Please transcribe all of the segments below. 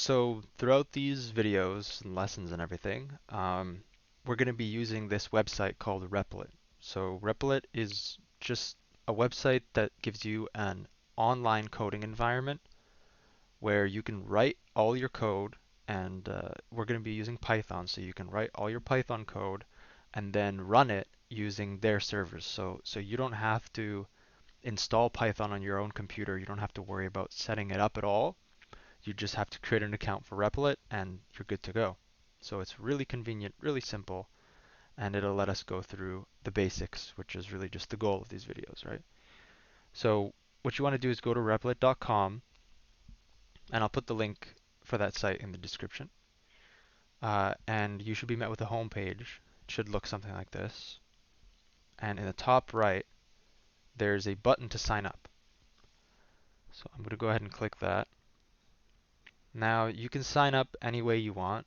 So throughout these videos and lessons and everything, we're going to be using this website called Replit. So Replit is just a website that gives you an online coding environment where you can write all your code, and we're going to be using Python, so you can write all your Python code and then run it using their servers. So you don't have to install Python on your own computer. You don't have to worry about setting it up at all. You just have to create an account for Replit and you're good to go. So it's really convenient, really simple, and it'll let us go through the basics, which is really just the goal of these videos, right? So what you want to do is go to replit.com, and I'll put the link for that site in the description. And you should be met with a home page. It should look something like this. And in the top right, there's a button to sign up. So I'm going to go ahead and click that. Now you can sign up any way you want.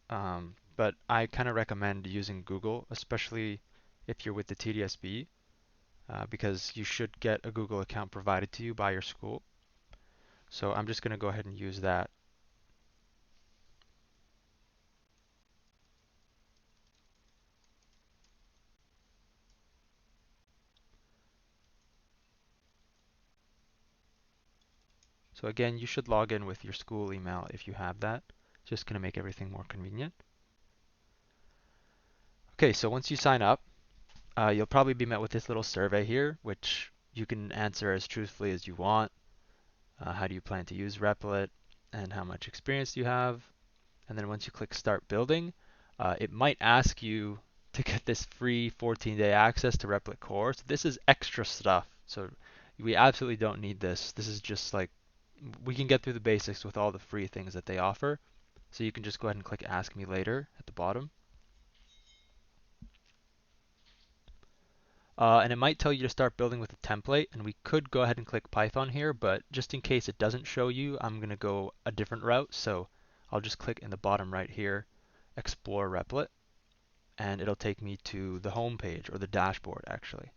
But I kind of recommend using Google, especially if you're with the TDSB, because you should get a Google account provided to you by your school. So I'm just going to go ahead and use that. So again, you should log in with your school email if you have that. It's just going to make everything more convenient. Okay, so once you sign up, you'll probably be met with this little survey here, which you can answer as truthfully as you want. How do you plan to use Replit, and how much experience do you have? And then once you click Start Building, it might ask you to get this free 14-day access to Replit Core. So this is extra stuff. So we absolutely don't need this. This is just like, we can get through the basics with all the free things that they offer. So you can just go ahead and click Ask Me Later at the bottom. And it might tell you to start building with a template, and we could go ahead and click Python here, but just in case it doesn't show you, I'm going to go a different route. So I'll just click in the bottom right here, Explore Replit, and it'll take me to the home page, or the dashboard actually.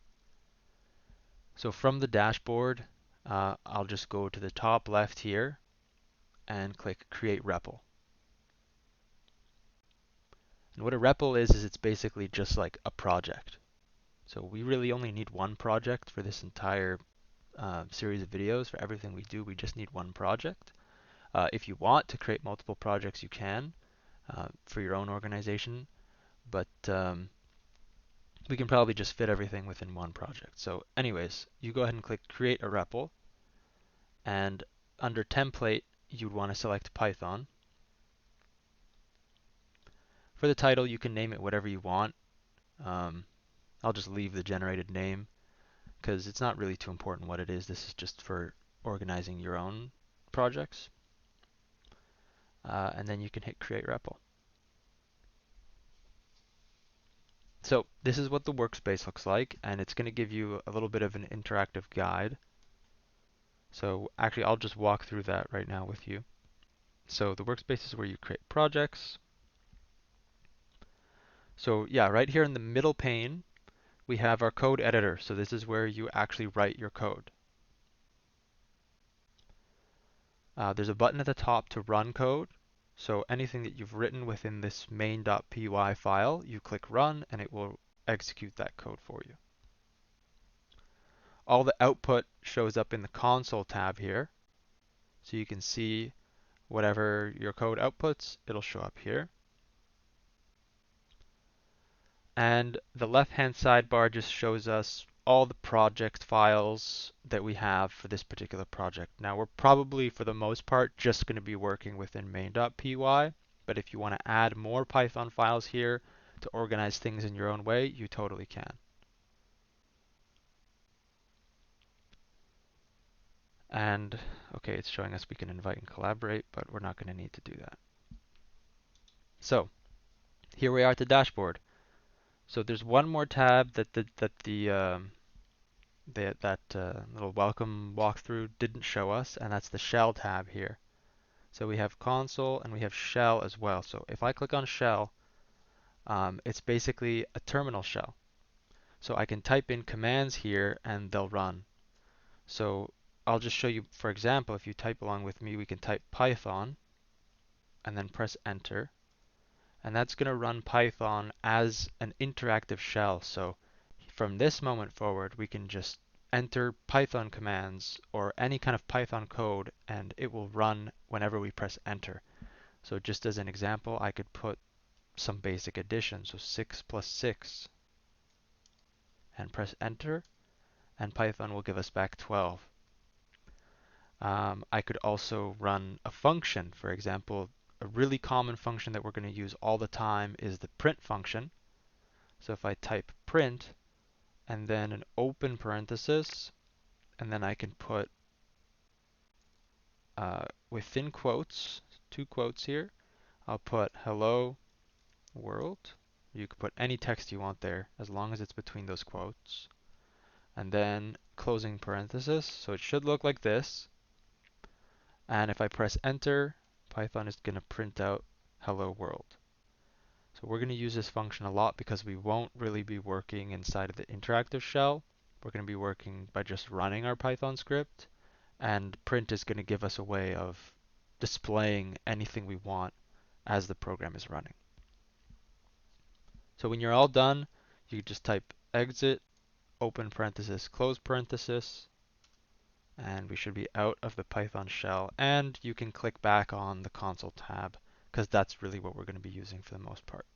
So from the dashboard, I'll just go to the top left here and click Create REPL. And what a REPL is it's basically just like a project. So we really only need one project for this entire series of videos. For everything we do, we just need one project. If you want to create multiple projects, you can for your own organization, but we can probably just fit everything within one project. So anyways, you go ahead and click Create a REPL, and under Template, you'd want to select Python. For the title, you can name it whatever you want. I'll just leave the generated name because it's not really too important what it is. This is just for organizing your own projects. And then you can hit Create REPL. So this is what the workspace looks like, and it's going to give you a little bit of an interactive guide. So actually, I'll just walk through that right now with you. So the workspace is where you create projects. So yeah, right here in the middle pane, we have our code editor. So this is where you actually write your code. There's a button at the top to run code. So anything that you've written within this main.py file, you click run and it will execute that code for you. All the output shows up in the console tab here. So you can see whatever your code outputs, it'll show up here. And the left-hand sidebar just shows us all the project files that we have for this particular project. Now we're probably, for the most part, just going to be working within main.py, but if you want to add more Python files here to organize things in your own way, you totally can. And okay, it's showing us we can invite and collaborate, but we're not going to need to do that. So here we are at the dashboard. So there's one more tab that little welcome walkthrough didn't show us, and that's the shell tab here. So we have console and we have shell as well. So if I click on shell, it's basically a terminal shell. So I can type in commands here and they'll run. So I'll just show you, for example, if you type along with me, we can type Python, and then press enter. And that's going to run Python as an interactive shell. So from this moment forward, we can just enter Python commands or any kind of Python code, and it will run whenever we press enter. So just as an example, I could put some basic addition, so 6 plus 6, and press enter, and Python will give us back 12. I could also run a function. For example, a really common function that we're going to use all the time is the print function. So if I type print and then an open parenthesis, and then I can put within quotes, 2 quotes here, I'll put hello world. You can put any text you want there as long as it's between those quotes. And then closing parenthesis. So it should look like this. And if I press enter, Python is going to print out hello world. So we're going to use this function a lot because we won't really be working inside of the interactive shell. We're going to be working by just running our Python script, and print is going to give us a way of displaying anything we want as the program is running. So when you're all done, you just type exit, open parenthesis, close parenthesis, and we should be out of the Python shell. And you can click back on the console tab because that's really what we're going to be using for the most part.